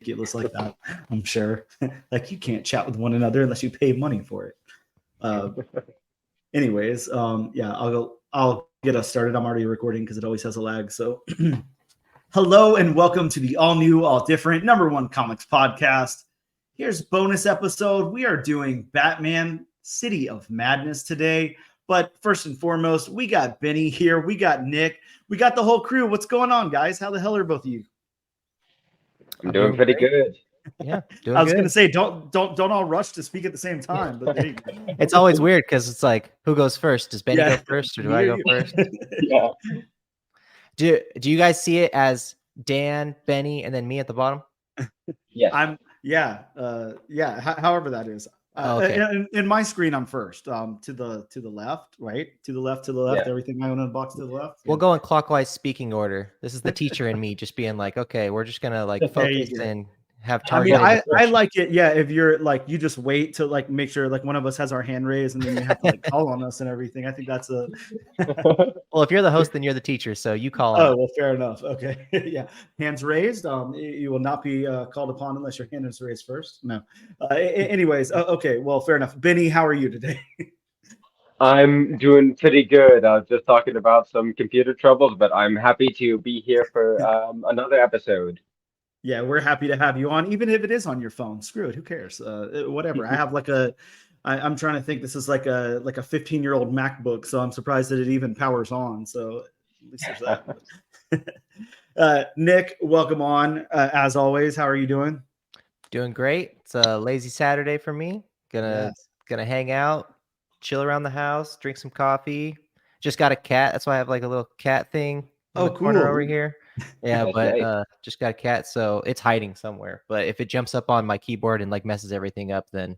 ridiculous like that. I'm sure. Like you can't chat with one another unless you pay money for it. Uh, anyways, yeah, I'll get us started. I'm already recording because it always has a lag. So hello and welcome to the all new, all different #1 comics podcast. Here's bonus episode. We are doing Batman City of Madness today. But first and foremost, we got Benny here. We got Nick. We got the whole crew. What's going on, guys? How the hell are both of you? I'm doing pretty good. Yeah, doing I was good. gonna say don't all rush to speak at the same time, but there you go. It's always weird because it's like, who goes first? Does Benny go first, or do I go first? Yeah. Do you guys see it as Dan, Benny, and then me at the bottom? Yes. However that is. Okay. In my screen, I'm first. To the left, right? To the left. Yeah. Everything I own in a box to the left. We'll go in clockwise speaking order. This is the teacher and me just being like, okay, we're just gonna like focus and have I mean, targeted. I like it. Yeah, if you're like, you just wait to like make sure like one of us has our hand raised, and then you have to like call on us and everything. I think that's a. Well, if you're the host, then you're the teacher, so you call. Oh, well, fair enough. Okay, yeah, hands raised. You will not be called upon unless your hand is raised first. No. Anyways, okay. Well, fair enough. Benny, how are you today? I'm doing pretty good. I was just talking about some computer troubles, but I'm happy to be here for another episode. Yeah, we're happy to have you on, even if it is on your phone. Screw it, who cares? Whatever. I have like I'm trying to think. This is like a 15-year-old MacBook, so I'm surprised that it even powers on. So at least there's that. Nick, welcome on. As always, how are you doing? Doing great. It's a lazy Saturday for me. Gonna hang out, chill around the house, drink some coffee. Just got a cat. That's why I have like a little cat thing in the corner over here. Yeah, but just got a cat, so it's hiding somewhere. But if it jumps up on my keyboard and like messes everything up, then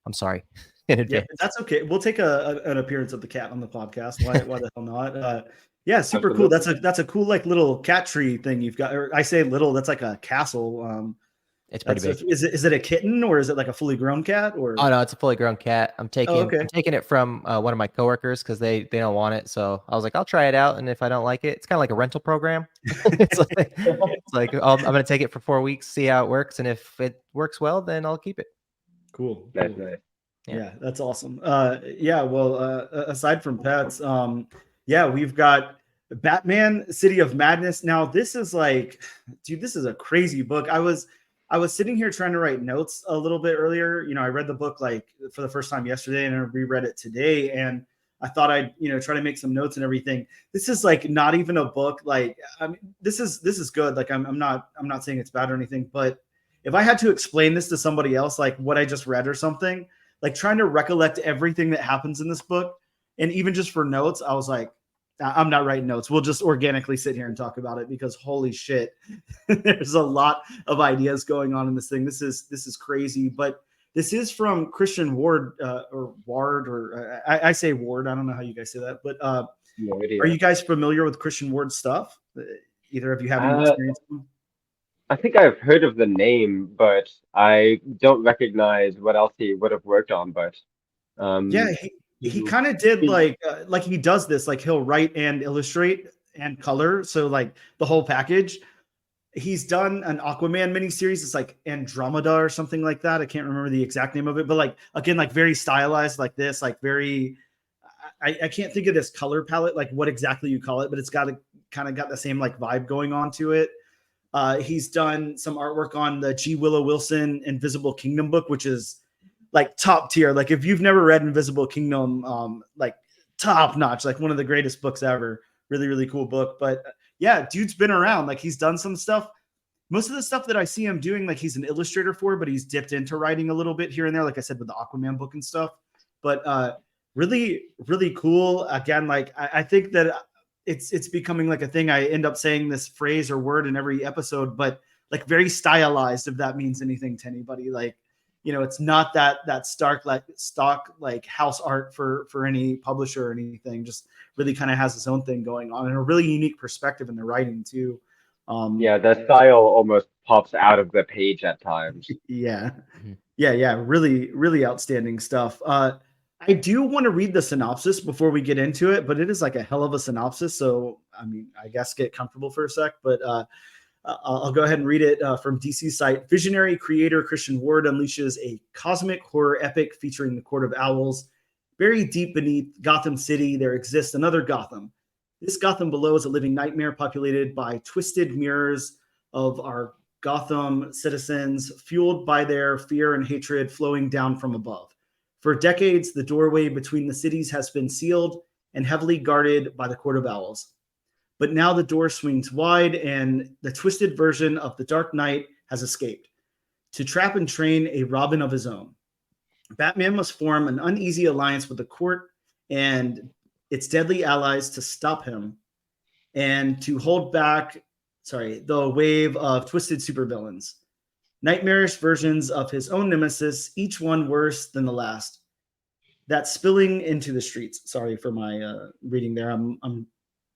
I'm sorry in advance. Yeah, that's okay. We'll take an appearance of the cat on the podcast. Why the hell not? Yeah, super cool. That's a cool like little cat tree thing you've got. Or I say little. That's like a castle. It's pretty big. Is it a kitten or is it like a fully grown cat? Or oh no, it's a fully grown cat. I'm taking it from one of my coworkers because they don't want it. So I was like, I'll try it out, and if I don't like it, it's kind of like a rental program. it's like I'm gonna take it for 4 weeks, see how it works, and if it works well, then I'll keep it. Cool. That's nice. Yeah, that's awesome. Well, aside from pets, we've got Batman City of Madness. Now, this is like, dude, this is a crazy book. I was sitting here trying to write notes a little bit earlier. You know, I read the book like for the first time yesterday and I reread it today. And I thought I'd, try to make some notes and everything. This is like not even a book. Like, I mean, this is good. Like, I'm not saying it's bad or anything, but if I had to explain this to somebody else, like what I just read or something, like trying to recollect everything that happens in this book, and even just for notes, I was like, I'm not writing notes. We'll just organically sit here and talk about it because holy shit, there's a lot of ideas going on in this thing. This is crazy, but this is from Christian Ward or Ward, or I say Ward. I don't know how you guys say that, but are you guys familiar with Christian Ward's stuff? Either of you have any experience? I think I've heard of the name, but I don't recognize what else he would have worked on. But he kind of did like he does this, like he'll write and illustrate and color. So like the whole package. He's done an Aquaman miniseries. It's like Andromeda or something like that. I can't remember the exact name of it, but like, again, like very stylized like this, like very, I can't think of this color palette, like what exactly you call it, but it's got the same like vibe going on to it. He's done some artwork on the G. Willow Wilson Invisible Kingdom book, which is like top tier. Like if you've never read Invisible Kingdom, like top notch, like one of the greatest books ever. Really, really cool book. But yeah, dude's been around. Like he's done some stuff. Most of the stuff that I see him doing, like he's an illustrator for, but he's dipped into writing a little bit here and there, like I said, with the Aquaman book and stuff. But really, really cool. Again, like I think that it's becoming like a thing. I end up saying this phrase or word in every episode, but like very stylized, if that means anything to anybody. Like, it's not that stock like house art for any publisher or anything. Just really kind of has its own thing going on and a really unique perspective in the writing too. The style almost pops out of the page at times. Yeah. Really, really outstanding stuff. I do want to read the synopsis before we get into it, but it is like a hell of a synopsis. So, I mean, I guess get comfortable for a sec, but I'll go ahead and read it from DC site. Visionary creator Christian Ward unleashes a cosmic horror epic featuring the Court of Owls. Buried deep beneath Gotham City, there exists another Gotham. This Gotham below is a living nightmare populated by twisted mirrors of our Gotham citizens, fueled by their fear and hatred flowing down from above. For decades, the doorway between the cities has been sealed and heavily guarded by the Court of Owls. But now the door swings wide and the twisted version of the Dark Knight has escaped to trap and train a Robin of his own. Batman must form an uneasy alliance with the court and its deadly allies to stop him and to hold back, the wave of twisted supervillains. Nightmarish versions of his own nemesis, each one worse than the last. That's spilling into the streets. Sorry for my reading there.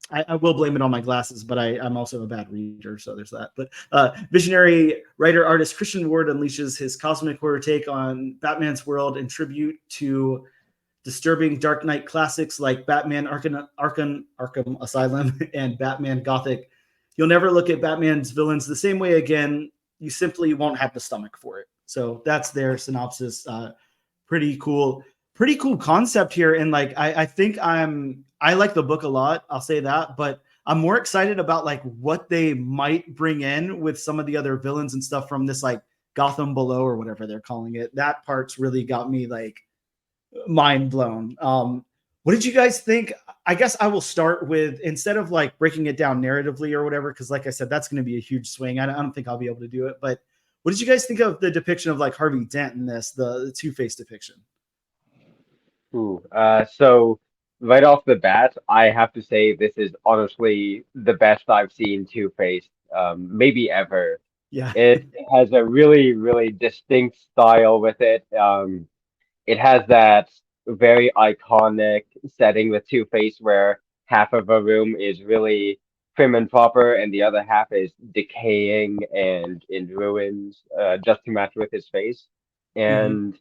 I will blame it on my glasses, but I'm also a bad reader, so there's that. But visionary writer-artist Christian Ward unleashes his cosmic horror take on Batman's world in tribute to disturbing Dark Knight classics like Batman Arkham Asylum and Batman Gothic. You'll never look at Batman's villains the same way again. You simply won't have the stomach for it. So that's their synopsis. Pretty cool concept here. And like, I think I like the book a lot. I'll say that, but I'm more excited about like what they might bring in with some of the other villains and stuff from this like Gotham Below or whatever they're calling it. That part's really got me like mind blown. What did you guys think? I guess I will start with, instead of like breaking it down narratively or whatever, because like I said, that's going to be a huge swing. I don't think I'll be able to do it. But what did you guys think of the depiction of like Harvey Dent in this, the Two-Face depiction? So right off the bat, I have to say this is honestly the best I've seen Two-Face, maybe ever. Yeah. It has a really, really distinct style with it. It has that very iconic setting with Two-Face where half of a room is really prim and proper and the other half is decaying and in ruins, just to match with his face. And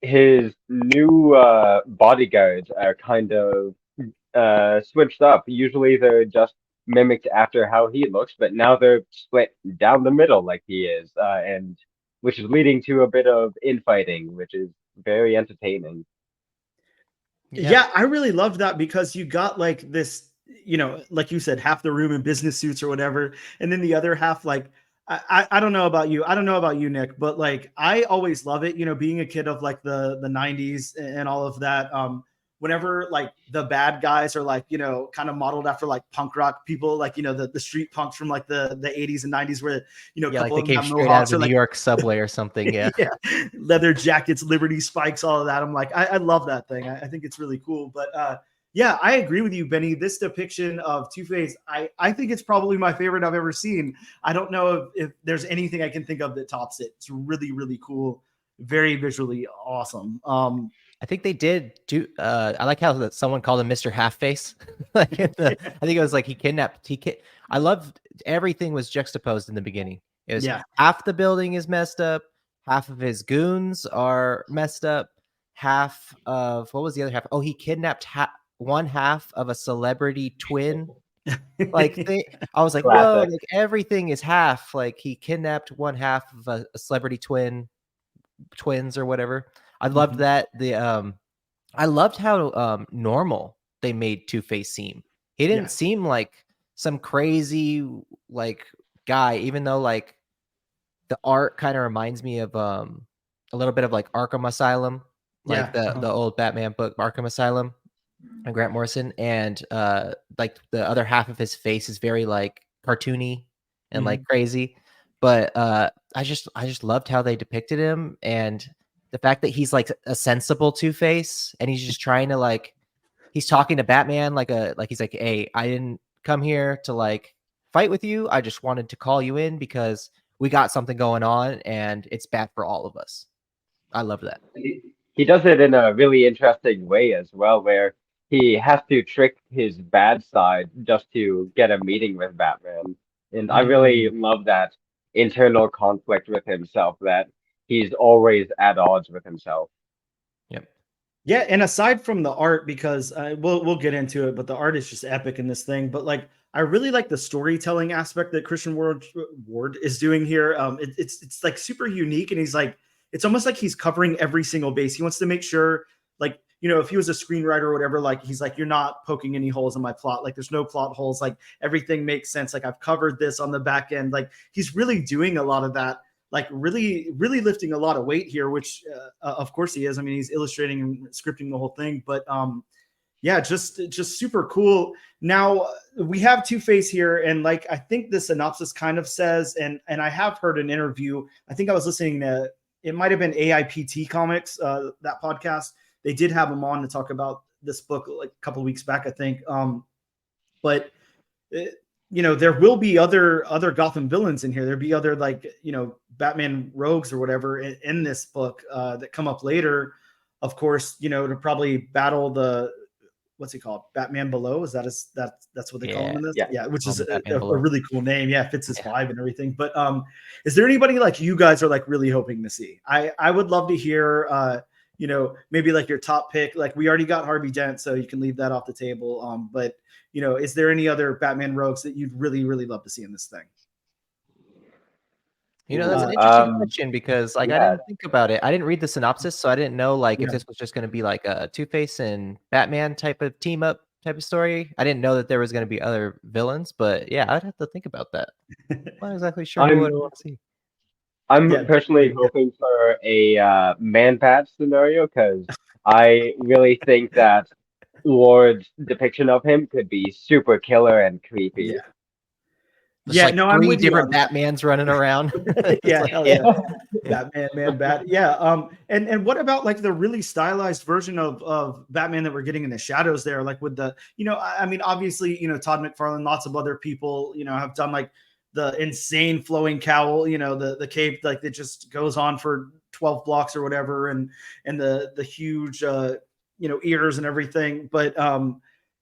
his new bodyguards are kind of switched up. Usually they're just mimicked after how he looks, but now they're split down the middle like he is, and which is leading to a bit of infighting, which is very entertaining. Yeah, I really loved that because you got like this, like you said, half the room in business suits or whatever, and then the other half like I don't know about you. I don't know about you, Nick, but like I always love it, being a kid of like the 90s and all of that. Whenever like the bad guys are like, kind of modeled after like punk rock people, like, the street punks from like the 80s and 90s where, like they came straight out of the New York subway or something. Yeah. Yeah. Leather jackets, Liberty spikes, all of that. I'm like, I love that thing. I think it's really cool. But yeah, I agree with you, Benny. This depiction of Two-Face, I think it's probably my favorite I've ever seen. I don't know if there's anything I can think of that tops it. It's really, really cool. Very visually awesome. I think they did do. I like how that someone called him Mr. Half-Face. I think it was like he kidnapped. I loved everything was juxtaposed in the beginning. It was half the building is messed up, half of his goons are messed up, half of what was the other half? Oh, he kidnapped one half of a celebrity twin. Like I was like, whoa! Like everything is half. Like he kidnapped one half of a celebrity twins or whatever. I loved that. I loved how normal they made Two-Face seem. He didn't seem like some crazy like guy, even though like the art kind of reminds me of a little bit of like Arkham Asylum, like the old Batman book Arkham Asylum and Grant Morrison, and like the other half of his face is very like cartoony and like crazy. But I just loved how they depicted him, and the fact that he's like a sensible Two-Face and he's just trying to like, he's talking to Batman like he's like, hey, I didn't come here to like fight with you. I just wanted to call you in because we got something going on and it's bad for all of us. I love that. He does it in a really interesting way as well, where he has to trick his bad side just to get a meeting with Batman. And I really love that internal conflict with himself, that he's always at odds with himself. Yep. Yeah, and aside from the art, because we'll get into it, but the art is just epic in this thing. But like, I really like the storytelling aspect that Christian Ward is doing here. It's like super unique, and he's like, it's almost like he's covering every single base. He wants to make sure, like, if he was a screenwriter or whatever, like he's like, you're not poking any holes in my plot. Like there's no plot holes. Like everything makes sense. Like I've covered this on the back end. Like he's really doing a lot of that. Like really, really lifting a lot of weight here, which of course he is. I mean, he's illustrating and scripting the whole thing, but yeah, just super cool. Now we have Two-Face here, and like I think the synopsis kind of says, and I have heard an interview. I think I was listening to, it might have been AIPT Comics, that podcast. They did have him on to talk about this book like a couple of weeks back, I think. But there will be other Gotham villains in here. There'll be other like Batman rogues or whatever in this book that come up later. Of course, to probably battle the, what's he called? Batman Below? Is that's what they call him in this? Yeah, which is a really cool name. Yeah, fits his vibe and everything. But is there anybody like you guys are like really hoping to see? I would love to hear maybe like your top pick. Like we already got Harvey Dent, so you can leave that off the table. But is there any other Batman rogues that you'd really, really love to see in this thing? That's an interesting question because like I didn't think about it. I didn't read the synopsis, so I didn't know like if this was just going to be like a Two-Face and Batman type of team up type of story. I didn't know that there was going to be other villains, but yeah, I'd have to think about that. I'm not exactly sure what I want to see. I'm personally hoping for a Man-Bat scenario because I really think that Ward's depiction of him could be super killer and creepy. Yeah. Just like three different Batmans running around. Batman, Man-Bat. Yeah. And what about like the really stylized version of Batman that we're getting in the shadows there? Like with the, I mean, obviously, Todd McFarlane, lots of other people, have done like the insane flowing cowl, the cape, like that just goes on for 12 blocks or whatever. And the huge, ears and everything. But,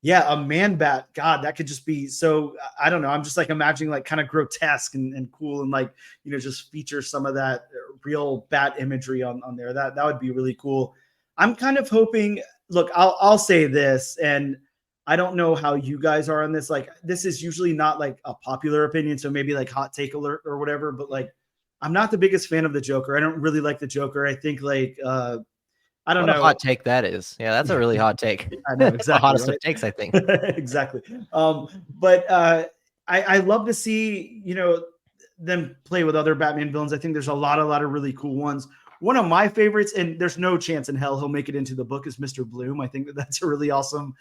yeah, a Man-Bat, God, that could just be so, I don't know. I'm just like imagining like kind of grotesque and cool and like, just feature some of that real bat imagery on there. That would be really cool. I'm kind of hoping, look, I'll say this, and I don't know how you guys are on this. Like, this is usually not like a popular opinion, so maybe like hot take alert or whatever, but like, I'm not the biggest fan of the Joker. I don't really like the Joker. I think like, I don't know. What a hot take that is. Yeah, that's a really hot take. I know, exactly. The hottest of takes, I think. Exactly. But I love to see, them play with other Batman villains. I think there's a lot of really cool ones. One of my favorites, and there's no chance in hell he'll make it into the book, is Mr. Bloom. I think that's a really awesome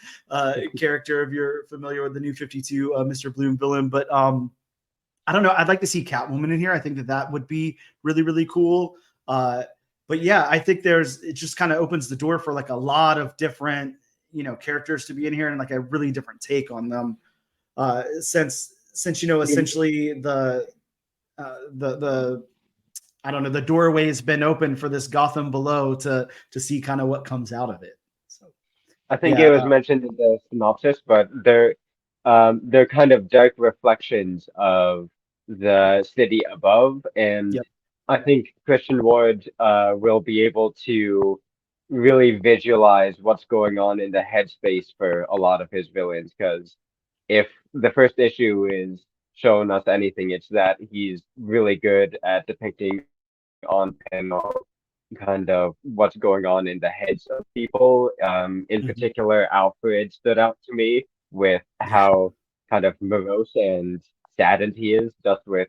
character if you're familiar with the New 52 Mr. Bloom villain. But I don't know. I'd like to see Catwoman in here. I think that would be really, really cool. But yeah, I think it just kind of opens the door for like a lot of different, characters to be in here and like a really different take on them. Since essentially the I don't know, the doorway's been open for this Gotham Below to see kind of what comes out of it. So I think it was mentioned in the synopsis, but they're kind of dark reflections of the city above, and I think Christian Ward will be able to really visualize what's going on in the headspace for a lot of his villains. Because if the first issue is showing us anything, it's that he's really good at depicting on panel kind of what's going on in the heads of people. In particular, Alfred stood out to me with how kind of morose and saddened he is just with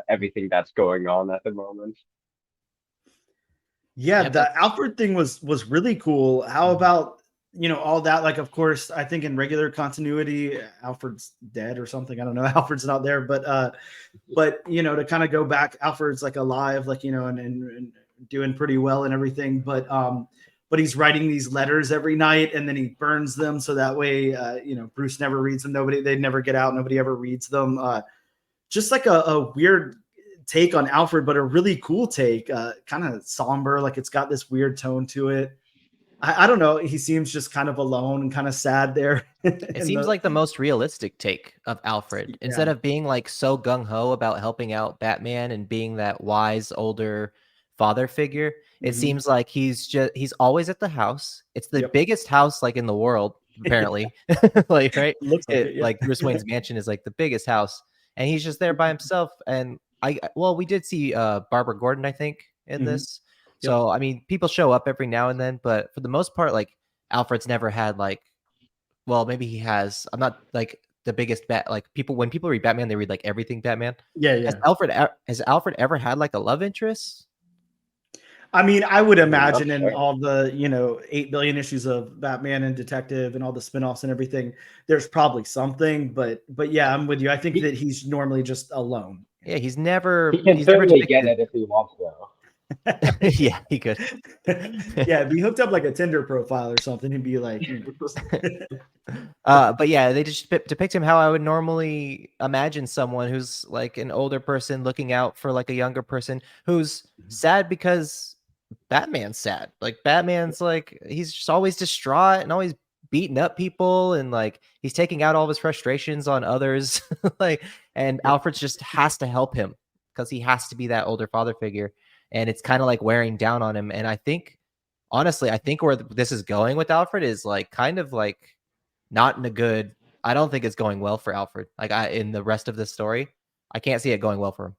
everything that's going on at the moment. Yeah, the Alfred thing was really cool. How about all that? Like, of course, I think in regular continuity, Alfred's dead or something. I don't know. Alfred's not there, but to kind of go back, Alfred's like alive, like and doing pretty well and everything. But he's writing these letters every night, and then he burns them so that way, Bruce never reads them. They never get out. Nobody ever reads them. Just like a weird take on Alfred, but a really cool take, kind of somber. Like it's got this weird tone to it. I don't know. He seems just kind of alone and kind of sad there. It seems like the most realistic take of Alfred. Instead of being like so gung-ho about helping out Batman and being that wise older father figure, it seems like he's always at the house. It's the biggest house like in the world. apparently. Like, right? Looks like it, yeah. Like Bruce Wayne's mansion is like the biggest house, and he's just there by himself. And we did see Barbara Gordon, I think, in this. So I mean, people show up every now and then, but for the most part, like Alfred's never had like, well, maybe he has. I'm not like the biggest when people read Batman, they read like everything Batman. Yeah. Has Alfred ever had like a love interest? I mean, I would imagine in all the 8 billion issues of Batman and Detective and all the spinoffs and everything, there's probably something. But yeah, I'm with you. I think that he's normally just alone. Yeah, he's never. He can certainly get it if he wants to. Yeah, he could. Yeah, if he hooked up like a Tinder profile or something, he'd be like. But yeah, they just depict him how I would normally imagine someone who's like an older person looking out for like a younger person who's sad because Batman's sad. Like Batman's like he's just always distraught and always beating up people, and like he's taking out all of his frustrations on others. And Alfred just has to help him because he has to be that older father figure. And it's kind of like wearing down on him. And I think, honestly, where this is going with Alfred is like kind of like not in a good. I don't think it's going well for Alfred. Like in the rest of the story, I can't see it going well for him.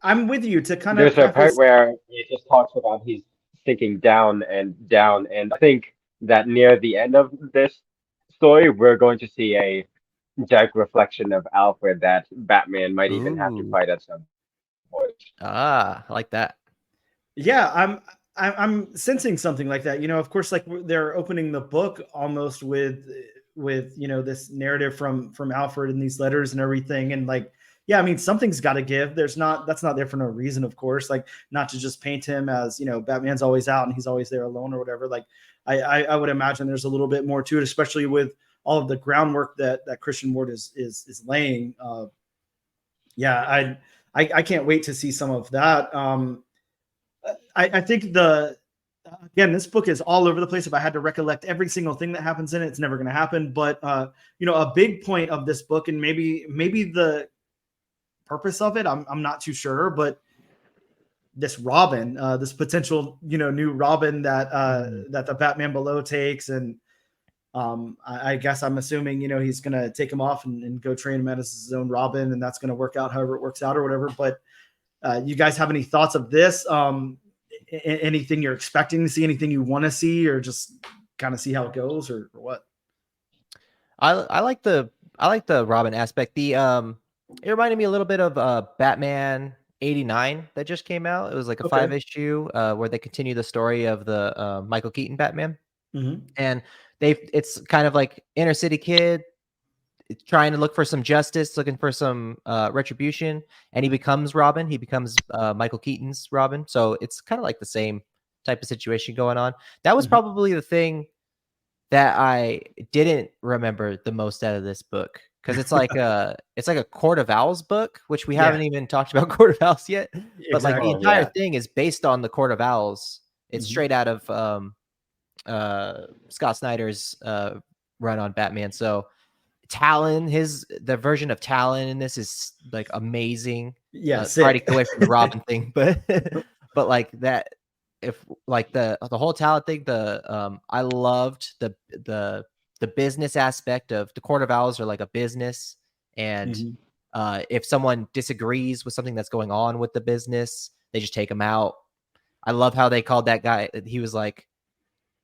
I'm with you to kind of. There's a part where he just talks about he's sinking down and down, and I think that near the end of this story, we're going to see a dark reflection of Alfred that Batman might even have to fight at some. I like that. Yeah, I'm sensing something like that. Of course, like they're opening the book almost with this narrative from Alfred and these letters and everything, and like, yeah, I mean, something's got to give. That's not there for no reason, of course. Like, not to just paint him as Batman's always out and he's always there alone or whatever. Like, I would imagine there's a little bit more to it, especially with all of the groundwork that Christian Ward is laying. Yeah, I can't wait to see some of that. I think this book is all over the place. If I had to recollect every single thing that happens in it, it's never going to happen. But a big point of this book, and maybe the purpose of it, I'm not too sure, but this Robin, this potential new Robin that the Batman Below takes, and I guess I'm assuming he's gonna take him off and go train him as his own Robin, and that's gonna work out however it works out or whatever. But you guys have any thoughts of this? Anything you're expecting to see? Anything you want to see, or just kind of see how it goes, or what? I like the Robin aspect. It reminded me a little bit of Batman 89 that just came out. It was like a 5-issue where they continue the story of the Michael Keaton Batman, and it's kind of like inner city kid trying to look for some justice, looking for some retribution, and he becomes Robin. He becomes Michael Keaton's Robin. So it's kind of like the same type of situation going on. That was probably the thing that I didn't remember the most out of this book, because it's like a Court of Owls book, which we haven't even talked about Court of Owls yet. But like the entire thing is based on the Court of Owls. It's straight out of Scott Snyder's run on Batman. So Talon, the version of Talon in this is like amazing. Yeah, sorry to get away from the Robin thing, but like that, if like the whole Talon thing, I loved the business aspect of the Court of Owls are like a business, and if someone disagrees with something that's going on with the business, they just take them out. I love how they called that guy. He was like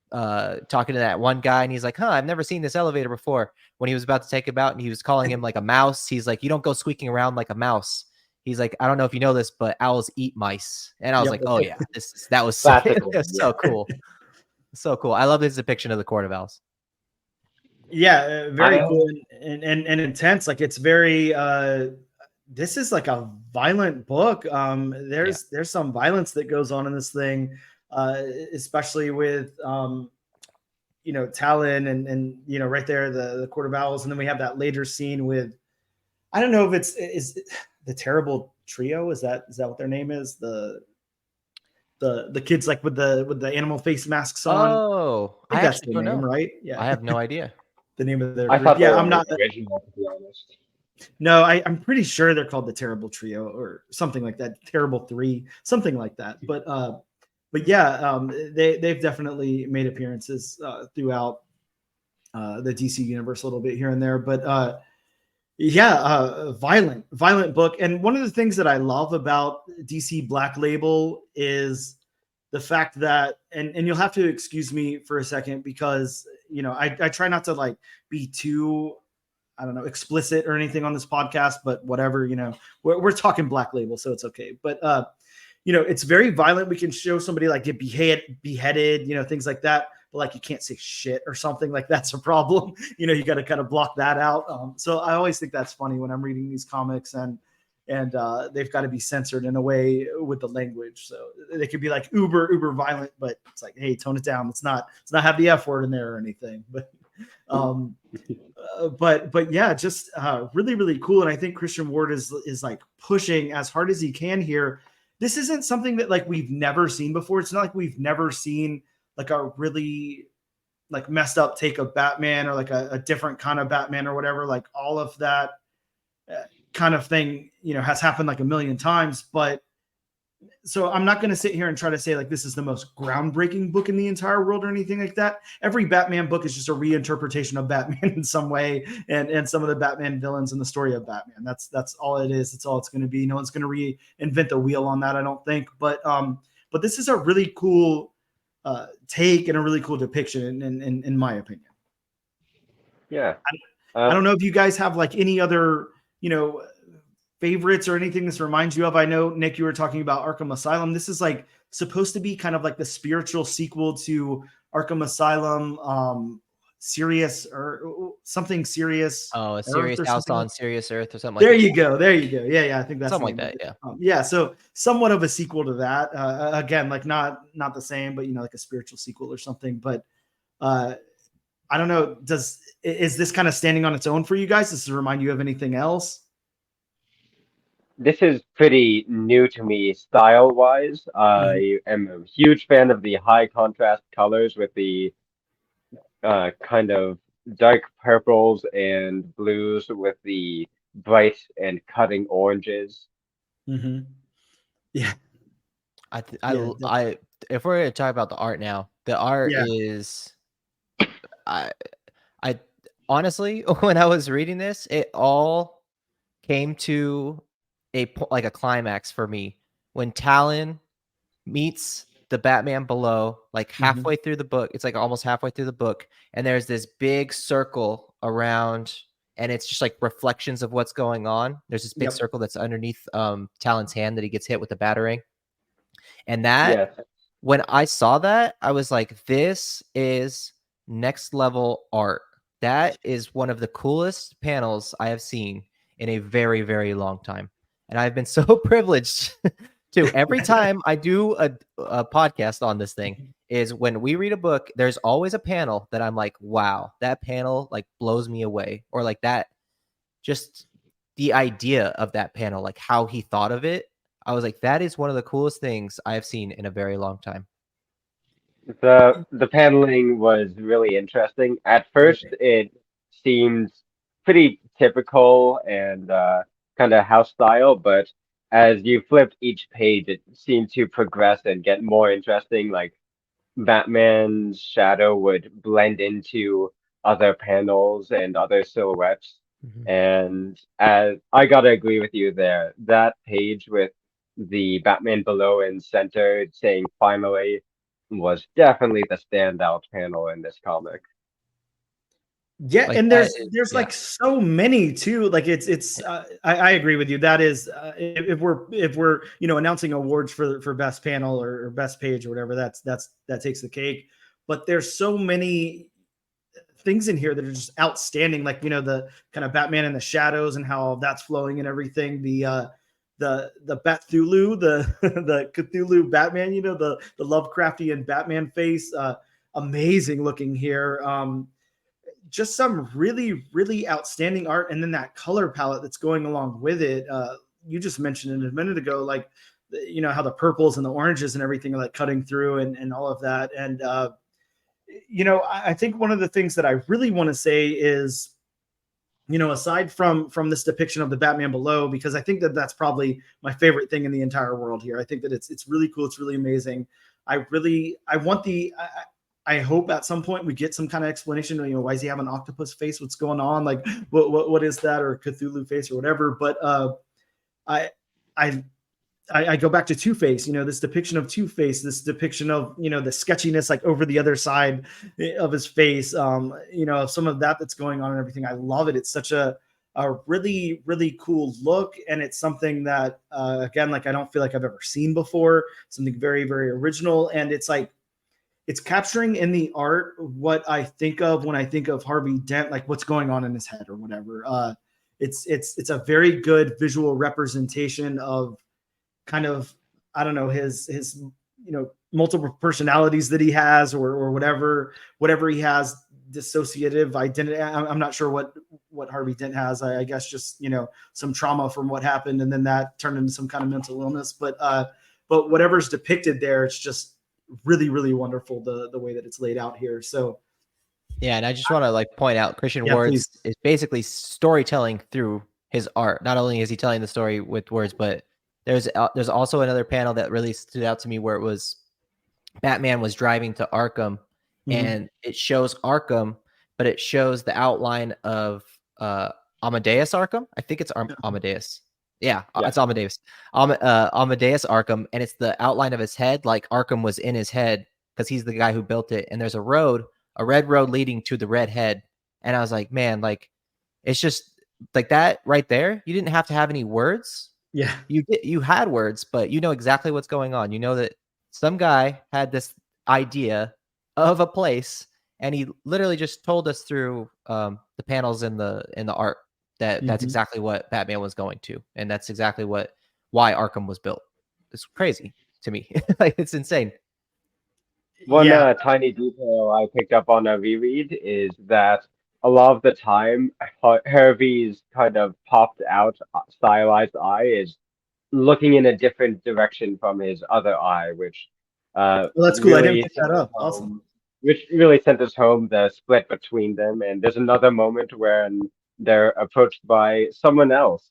talking to that one guy, and he's like, I've never seen this elevator before. When he was about to take him out, and he was calling him like a mouse, he's like, you don't go squeaking around like a mouse. He's like, I don't know if you know this, but owls eat mice. And I was like, oh yeah, that was so cool. So cool. I love his depiction of the Court of Owls. Yeah, very cool and intense. Like, it's very this is like a violent book. There's some violence that goes on in this thing, especially with Talon and right there the Court of Owls, and then we have that later scene with, I don't know if is the Terrible Trio, is that what their name is, the kids like with the animal face masks on. I think that's the name, know. Right? Yeah, I have no idea the name of their I group. thought I'm not original, to be honest. No, I'm pretty sure they're called the Terrible Trio or something like that. Terrible 3, something like that. But yeah, they've definitely made appearances throughout the DC universe a little bit here and there, but violent book. And one of the things that I love about DC Black Label is the fact that, and you'll have to excuse me for a second because, you know, I try not to like be too, I don't know, explicit or anything on this podcast, but whatever, you know, we're talking Black Label, so it's okay. But, you know, it's very violent. We can show somebody like get beheaded, you know, things like that. But like you can't say shit or something, like that's a problem. You know, you got to kind of block that out. So I always think that's funny when I'm reading these comics, and they've got to be censored in a way with the language. So they could be like uber violent, but it's like, hey, tone it down. Let's not have the F word in there or anything. But but yeah, just really, really cool. And I think Christian Ward is like pushing as hard as he can here. This isn't something that like we've never seen before. It's not like we've never seen like a really like messed up take of Batman or like a different kind of Batman or whatever. Like all of that kind of thing, you know, has happened like a million times. But so I'm not going to sit here and try to say like this is the most groundbreaking book in the entire world or anything like that. Every Batman book is just a reinterpretation of Batman in some way, and some of the Batman villains in the story of Batman. That's all it is. That's all it's going to be. No one's going to reinvent the wheel on that, I don't think. But this is a really cool take and a really cool depiction in my opinion. Yeah. I don't know if you guys have like any other, you know, favorites or anything this reminds you of. I know, Nick, you were talking about Arkham Asylum. This is like supposed to be kind of like the spiritual sequel to Arkham Asylum, Sirius or something Sirius. Oh, a Sirius House on Sirius Earth or something like that. There you go. Yeah. I think that's something like that. Yeah. Yeah. So somewhat of a sequel to that. Again, like not the same, but you know, like a spiritual sequel or something. But I don't know. Is this kind of standing on its own for you guys? Does this remind you of anything else? This is pretty new to me style-wise. I am a huge fan of the high contrast colors with the kind of dark purples and blues with the bright and cutting oranges. Mm-hmm. Yeah. I if we're going to talk about the art now, the art is, I honestly, when I was reading this, it all came to a climax for me when Talon meets the Batman below, like halfway through the book. It's like almost halfway through the book, and there's this big circle around, and it's just like reflections of what's going on. There's this big circle that's underneath Talon's hand that he gets hit with the batarang, and that when I saw that, I was like, this is next level art. That is one of the coolest panels I have seen in a very, very long time. And I've been so privileged to, every time I do a podcast on this thing, is when we read a book, there's always a panel that I'm like, wow, that panel like blows me away. Or like that, just the idea of that panel, like how he thought of it. I was like, that is one of the coolest things I have seen in a very long time. The paneling was really interesting. At first, it seemed pretty typical and kind of house style, but as you flipped each page, it seemed to progress and get more interesting. Like Batman's shadow would blend into other panels and other silhouettes. And as I gotta agree with you there, that page with the Batman below and center saying finally was definitely the standout panel in this comic. Yeah, like, and there's like so many too. Like it's I agree with you. That is if we're you know announcing awards for best panel or best page or whatever, that takes the cake. But there's so many things in here that are just outstanding. Like, you know, the kind of Batman in the shadows and how that's flowing and everything. The Batthulu, the Cthulhu Batman, you know, the Lovecraftian Batman face, amazing looking here. Just some really, really outstanding art. And then that color palette that's going along with it. You just mentioned it a minute ago, like, you know, how the purples and the oranges and everything are like cutting through and all of that. And, you know, I think one of the things that I really want to say is, you know, aside from this depiction of the Batman below, because I think that that's probably my favorite thing in the entire world here. I think that it's really cool. It's really amazing. I I hope at some point we get some kind of explanation. Why does he have an octopus face? What's going on? Like, what is that, or Cthulhu face, or whatever? But I go back to Two-Face. This depiction of Two-Face, this depiction of the sketchiness like over the other side of his face. Some of that's going on and everything. I love it. It's such a really, really cool look, and it's something that again, like I don't feel like I've ever seen before. Something very, very original, and it's like it's capturing in the art what I think of when I think of Harvey Dent, like what's going on in his head or whatever. It's a very good visual representation of kind of, I don't know, his multiple personalities that he has, or whatever he has, dissociative identity. I'm not sure what Harvey Dent has. I guess just some trauma from what happened, and then that turned into some kind of mental illness. But whatever's depicted there, it's just really, really wonderful the way that it's laid out here. So yeah, and I just want to like point out Christian Ward's is basically storytelling through his art. Not only is he telling the story with words, but there's also another panel that really stood out to me where it was Batman was driving to Arkham, and it shows Arkham, but it shows the outline of Amadeus Arkham. I think it's Amadeus. Yeah, it's Amadeus. Amadeus Arkham, and it's the outline of his head, like Arkham was in his head because he's the guy who built it. And there's a red road leading to the red head. And I was like, man, like it's just like that right there. You didn't have to have any words. Yeah, you had words, but you know exactly what's going on. You know that some guy had this idea of a place, and he literally just told us through the panels in the art that's exactly what Batman was going to, and that's exactly why Arkham was built. It's crazy to me. Like it's insane. One tiny detail I picked up on a reread is that a lot of the time Harvey's kind of popped out stylized eye is looking in a different direction from his other eye, which well, that's cool. really I didn't pick that up. Awesome. Which really sent us home the split between them. And there's another moment where they're approached by someone else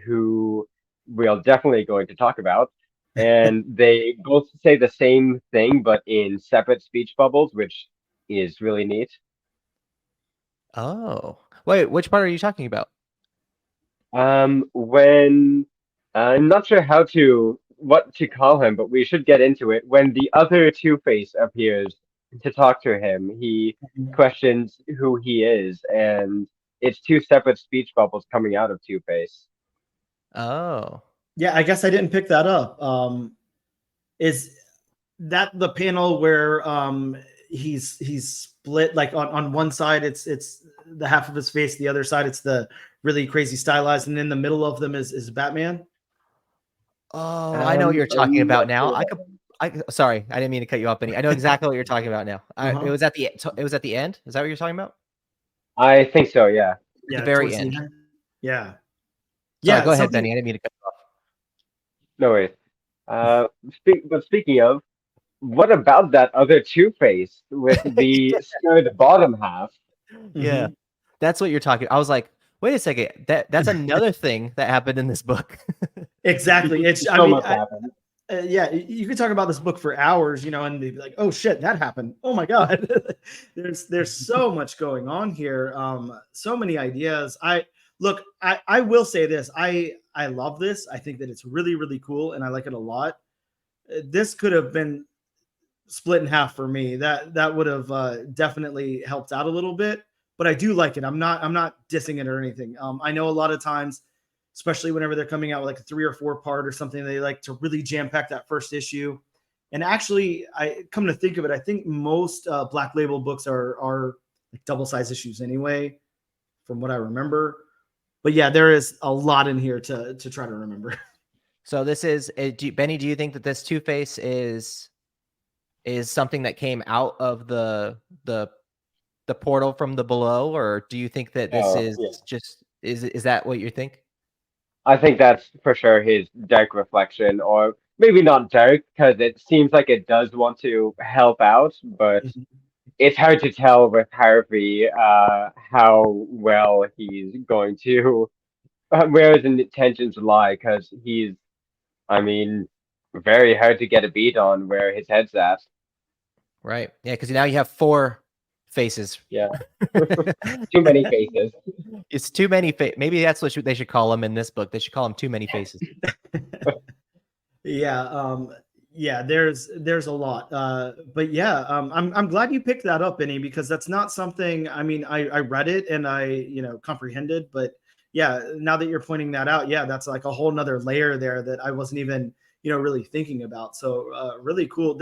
who we are definitely going to talk about. And they both say the same thing, but in separate speech bubbles, which is really neat. Oh, wait, which part are you talking about? When I'm not sure what to call him, but we should get into it. When the other Two-Face appears to talk to him, he questions who he is, and it's two separate speech bubbles coming out of Two-Face. Oh. Yeah, I guess I didn't pick that up. Is that the panel where he's split, like on one side it's the half of his face, the other side it's the really crazy stylized, and in the middle of them is Batman? Oh, I know what you're talking about now. Sorry, I didn't mean to cut you off, Benny. I know exactly what you're talking about now. It was at the end. Is that what you're talking about? I think so. Yeah. The very end. Yeah. Sorry, Yeah. Go ahead, Benny. I didn't mean to cut you off. No worries. But speaking of, what about that other Two-Face with the scared bottom half? Yeah, that's what you're talking. I was like, wait a second. That's another thing that happened in this book. Exactly. It's so much happened. Yeah, you could talk about this book for hours, and they'd be like, "Oh shit, that happened! Oh my god!" There's so much going on here. So many ideas. I will say this. I love this. I think that it's really, really cool, and I like it a lot. This could have been split in half for me. That would have definitely helped out a little bit. But I do like it. I'm not dissing it or anything. I know a lot of times, especially whenever they're coming out with like a 3 or 4 part or something, they like to really jam pack that first issue. And actually, I come to think of it, I think most Black Label books are like double size issues anyway, from what I remember. But yeah, there is a lot in here to try to remember. So this is Benny. Do you think that this Two-Face is something that came out of the portal from the below, or do you think that this is that what you think? I think that's for sure his dark reflection, or maybe not dark, because it seems like it does want to help out, but it's hard to tell with Harvey how well he's going to, where his intentions lie, because he's, very hard to get a beat on where his head's at. Right. Yeah, because now you have 4 faces. Yeah. Too many faces. It's too many. Maybe that's what they should call them in this book. They should call them too many faces. Yeah, yeah, there's a lot. But yeah, I'm glad you picked that up, Benny, because that's not something, I mean, I read it and I, comprehended, but yeah, now that you're pointing that out, yeah, that's like a whole nother layer there that I wasn't even, really thinking about. So really cool.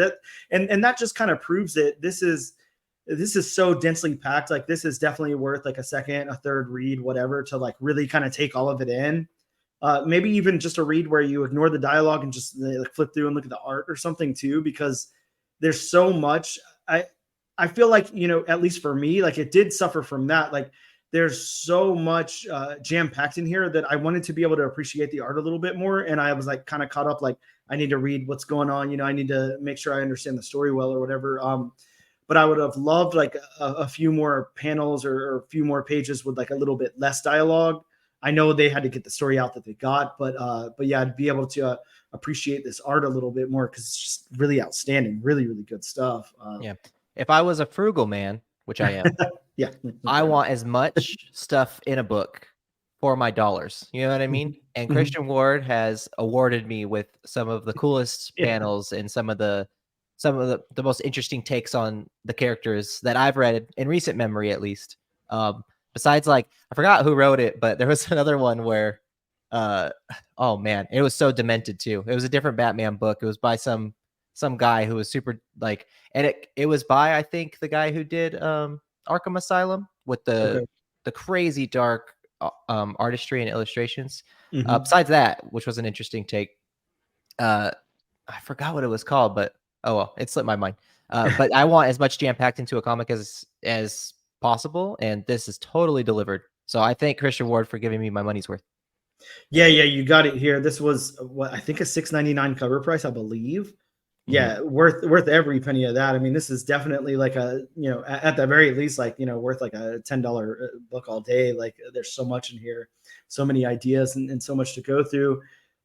And that just kind of proves it. This is so densely packed. Like, this is definitely worth like a second, a third read, whatever, to like really kind of take all of it in. Maybe even just a read where you ignore the dialogue and just like flip through and look at the art or something too, because there's so much. I feel like, at least for me, like it did suffer from that. Like, there's so much jam packed in here that I wanted to be able to appreciate the art a little bit more. And I was like kind of caught up, like I need to read what's going on. I need to make sure I understand the story well or whatever. But I would have loved like a few more panels or a few more pages with like a little bit less dialogue. I know they had to get the story out that they got, but yeah, I'd be able to appreciate this art a little bit more because it's just really outstanding, really, really good stuff. Yeah. If I was a frugal man, which I am, yeah, I want as much stuff in a book for my dollars. You know what I mean? And Christian Ward has awarded me with some of the coolest panels and some of the most interesting takes on the characters that I've read in recent memory, at least. Besides, like, I forgot who wrote it, but there was another one where, oh man, it was so demented too. It was a different Batman book. It was by some guy who was super like, and it was by, I think, the guy who did Arkham Asylum with the crazy dark artistry and illustrations. Besides that, which was an interesting take, I forgot what it was called, but oh well, it slipped my mind. But I want as much jam packed into a comic as possible, and this is totally delivered. So I thank Christian Ward for giving me my money's worth. Yeah, you got it here. This was what I think a $6.99 cover price, I believe. Yeah, worth every penny of that. I mean, this is definitely like a, at the very least, like, worth like a $10 book all day. Like, there's so much in here, so many ideas and so much to go through.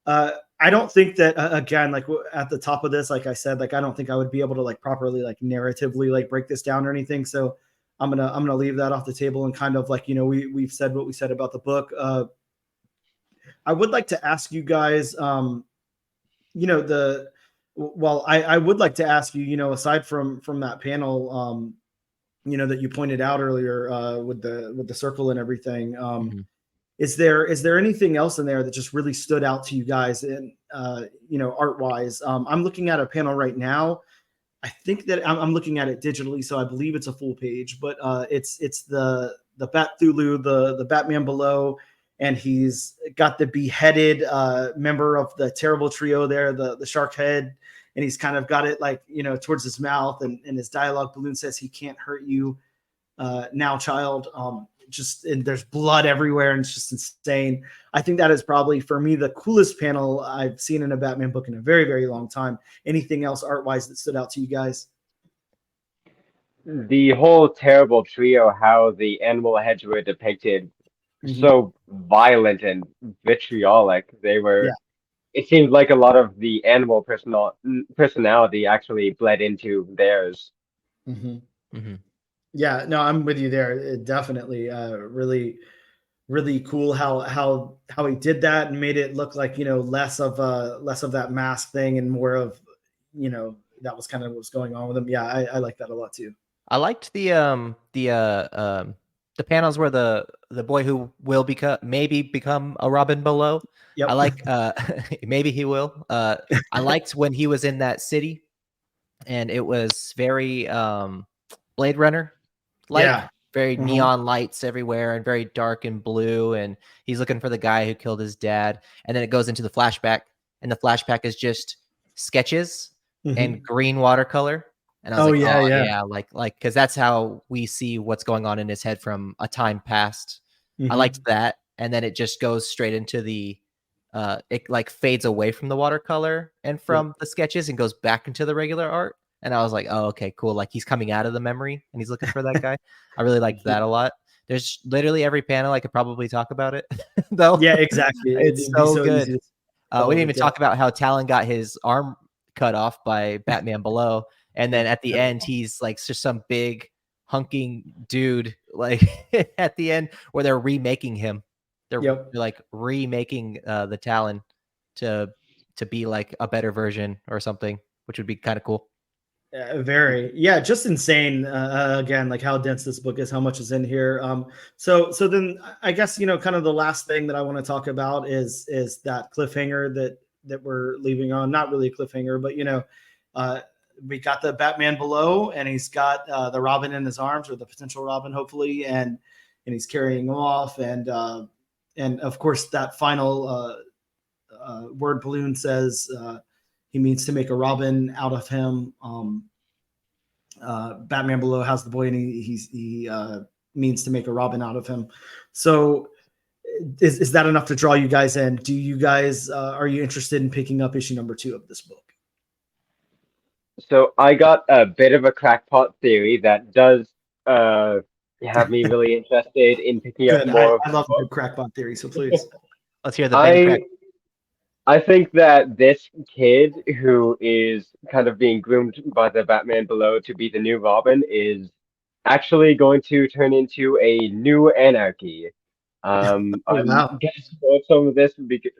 I don't think that, again, like at the top of this, like I said, like I don't think I would be able to like properly like narratively like break this down or anything. So I'm gonna leave that off the table and kind of like, we've said what we said about the book. I would like to ask you guys, I would like to ask you, aside from that panel, that you pointed out earlier with the circle and everything. Is there anything else in there that just really stood out to you guys in, art wise? I'm looking at a panel right now. I think that I'm looking at it digitally, so I believe it's a full page, but it's the Batthulu, the Batman Below, and he's got the beheaded member of the terrible trio there, the shark head, and he's kind of got it like, towards his mouth, and his dialogue balloon says, "He can't hurt you now, child." And there's blood everywhere, and it's just insane. I think that is probably, for me, the coolest panel I've seen in a Batman book in a very, very long time. Anything else art-wise that stood out to you guys? The whole terrible trio, how the animal heads were depicted, so violent and vitriolic. They were. It seemed like a lot of the animal personality actually bled into theirs. Yeah, no, I'm with you there. It definitely really, really cool how he did that and made it look like, less of that mask thing and more of, that was kind of what's going on with him. Yeah, I like that a lot too. I liked the panels where the boy who will maybe become a Robin Below. Yep. I like maybe he will. I liked when he was in that city, and it was very Blade Runner. Very neon lights everywhere and very dark and blue, and he's looking for the guy who killed his dad, and then it goes into the flashback, and the flashback is just sketches and green watercolor, and I was like because that's how we see what's going on in his head from a time past. I liked that, and then it just goes straight into the it like fades away from the watercolor and from the sketches and goes back into the regular art. And I was like, oh, okay, cool. Like he's coming out of the memory and he's looking for that guy. I really liked that a lot. There's literally every panel I could probably talk about it, though. Yeah, exactly. It's so good. We didn't even talk about how Talon got his arm cut off by Batman Below. And then at the end, he's like just some big hunking dude, like at the end where they're remaking him. They're like remaking the Talon to be like a better version or something, which would be kind of cool. Just insane. Again, like how dense this book is, how much is in here. So then I guess kind of the last thing that I want to talk about is that cliffhanger that we're leaving on. Not really a cliffhanger, but we got the Batman below, and he's got the Robin in his arms, or the potential Robin, hopefully, and he's carrying him off, and of course that final word balloon says. He means to make a Robin out of him. Batman Below has the boy, and he means to make a Robin out of him. So, is that enough to draw you guys in? Do you guys are you interested in picking up issue number 2 of this book? So I got a bit of a crackpot theory that does have me really interested in picking up more. I love the crackpot theory, so please let's hear the. I think that this kid who is kind of being groomed by the Batman Below to be the new Robin is actually going to turn into a new Anarchy. I'm guessing some of this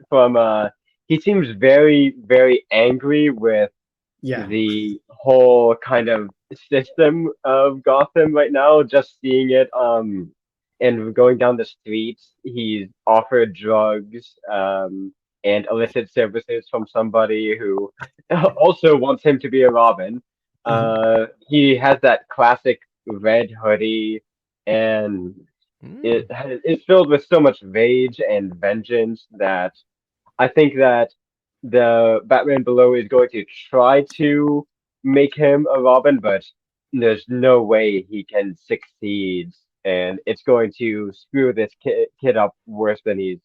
from he seems very, very angry with the whole kind of system of Gotham right now. Just seeing it and going down the streets, he's offered drugs and illicit services from somebody who also wants him to be a Robin. He has that classic red hoodie, and it's filled with so much rage and vengeance that I think that the Batman Below is going to try to make him a Robin, but there's no way he can succeed, and it's going to screw this kid up worse than he's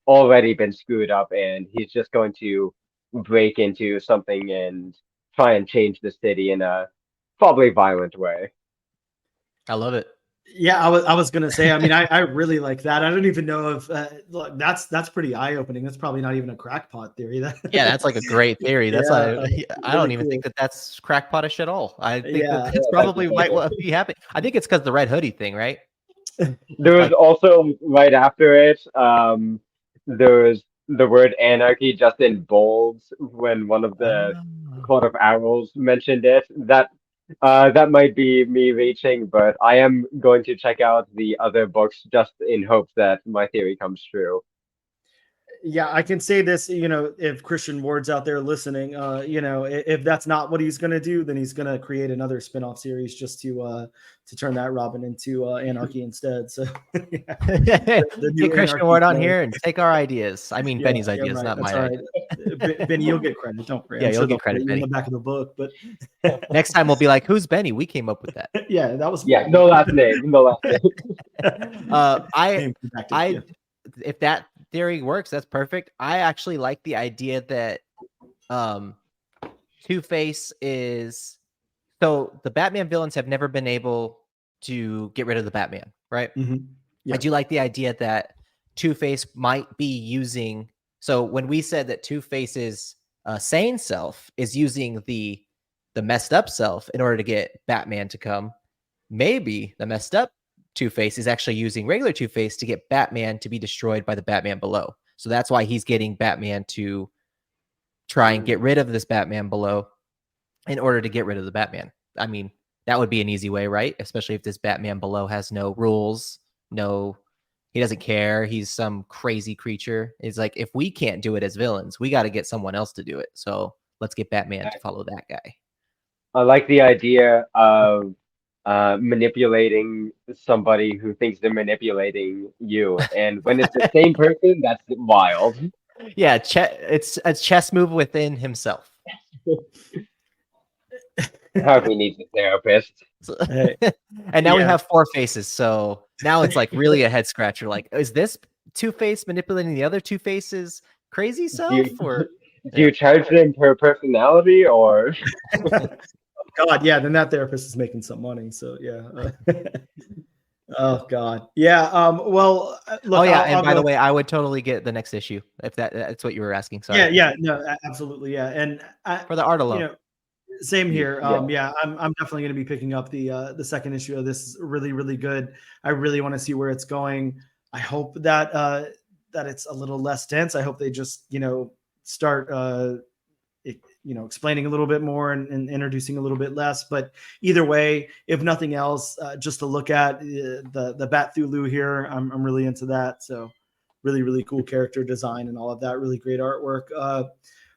already been screwed up, and he's just going to break into something and try and change the city in a probably violent way. I love it. Yeah, I was gonna say. I mean, I really like that. I don't even know if that's pretty eye opening. That's probably not even a crackpot theory. That's like a great theory. That's I don't even think that's crackpotish at all. I think that's probably might be happening. I think it's because the red hoodie thing, right? There was also right after it. There was the word anarchy just in bolds when one of the Court of Owls mentioned it. That might be me reaching, but I am going to check out the other books just in hopes that my theory comes true. Yeah, I can say this, if Christian Ward's out there listening, if that's not what he's going to do, then he's going to create another spinoff series just to turn that Robin into Anarchy instead. So get Christian Ward on here and take our ideas. I mean, Benny's ideas, not my idea. Benny, you'll get credit. Don't worry. Yeah, you'll get credit, Benny. In the back of the book, but next time we'll be like, "Who's Benny? We came up with that." Yeah, that was no last name. No last name. If that theory works, that's perfect. I actually like the idea that Two-Face is so the Batman villains have never been able to get rid of the Batman, right? I do like the idea that Two-Face might be using. So when we said that Two-Face's sane self is using the messed up self in order to get Batman to come, maybe the messed up Two-Face is actually using regular Two-Face to get Batman to be destroyed by the Batman Below. So that's why he's getting Batman to try and get rid of this Batman Below in order to get rid of the Batman. I mean, that would be an easy way, right? Especially if this Batman Below has no rules, he doesn't care. He's some crazy creature. It's like, if we can't do it as villains, we got to get someone else to do it. So let's get Batman to follow that guy. I like the idea of manipulating somebody who thinks they're manipulating you, and when it's the same person, that's wild. Yeah, it's a chess move within himself. How he needs a therapist. And now we have 4 faces, so now it's like really a head scratcher. Like, is this Two-Face manipulating the other Two Faces crazy self? Do you charge them per personality, or? God, yeah, then that therapist is making some money. So yeah. Oh God, yeah. Well, look. And by the way, I would totally get the next issue if that's what you were asking. Sorry. Yeah, no, absolutely, yeah. And for the art alone. Same here. Yeah. Yeah, I'm definitely going to be picking up the second issue of this. Is really really good. I really want to see where it's going. I hope that that it's a little less dense. I hope they just start explaining a little bit more and introducing a little bit less. But either way, if nothing else, just to look at the Batthulu here, I'm really into that. So really really cool character design and all of that. Really great artwork.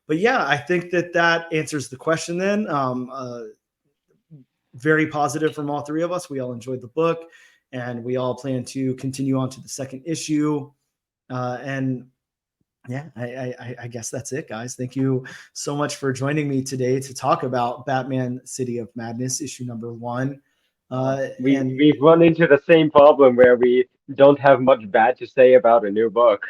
But yeah, I think that answers the question then. Very positive from all three of us. We all enjoyed the book, and we all plan to continue on to the second issue. And yeah, I guess that's it, guys. Thank you so much for joining me today to talk about Batman City of Madness, issue number 1. We've run into the same problem where we don't have much bad to say about a new book.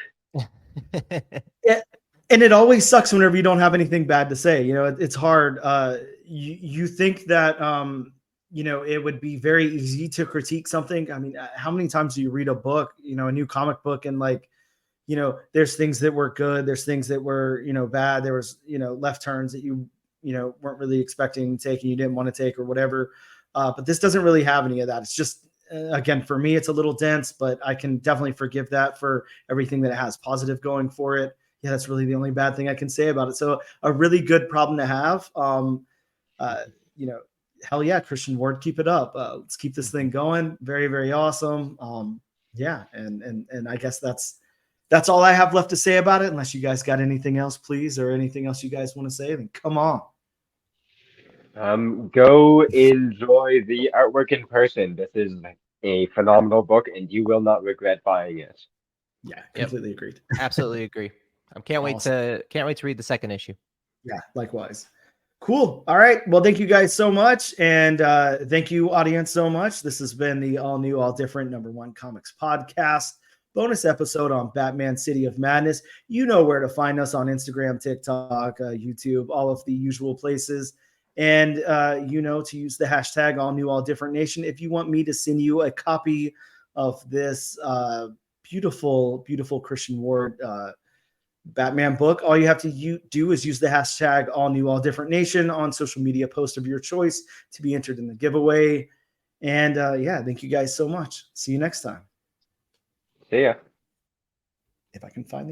And it always sucks whenever you don't have anything bad to say. It's hard. You think that it would be very easy to critique something. I mean, how many times do you read a book, a new comic book, and there's things that were good, there's things that were bad, there was left turns that you weren't really expecting to take and you didn't want to take or whatever. But this doesn't really have any of that. It's just again, for me, it's a little dense, but I can definitely forgive that for everything that it has positive going for it. Yeah, that's really the only bad thing I can say about it. So a really good problem to have. Hell yeah, Christian Ward, keep it up. Let's keep this thing going. Very, very awesome. Yeah, and I guess that's all I have left to say about it. Unless you guys got anything else, please, or anything else you guys want to say, then come on. Go enjoy the artwork in person. This is a phenomenal book, and you will not regret buying it. Yeah, completely agreed. Absolutely agree. Can't wait to read the second issue. Yeah, likewise. Cool. All right. Well, thank you guys so much. And thank you, audience, so much. This has been the all new, all different #1 Comics podcast. Bonus episode on Batman City of Madness. You know where to find us on Instagram, TikTok, YouTube, all of the usual places. And to use the hashtag all new, all different nation if you want me to send you a copy of this beautiful, beautiful Christian Ward Batman book. All you have to do is use the hashtag all new, all different nation on social media post of your choice to be entered in the giveaway. And thank you guys so much. See you next time. See ya. If I can find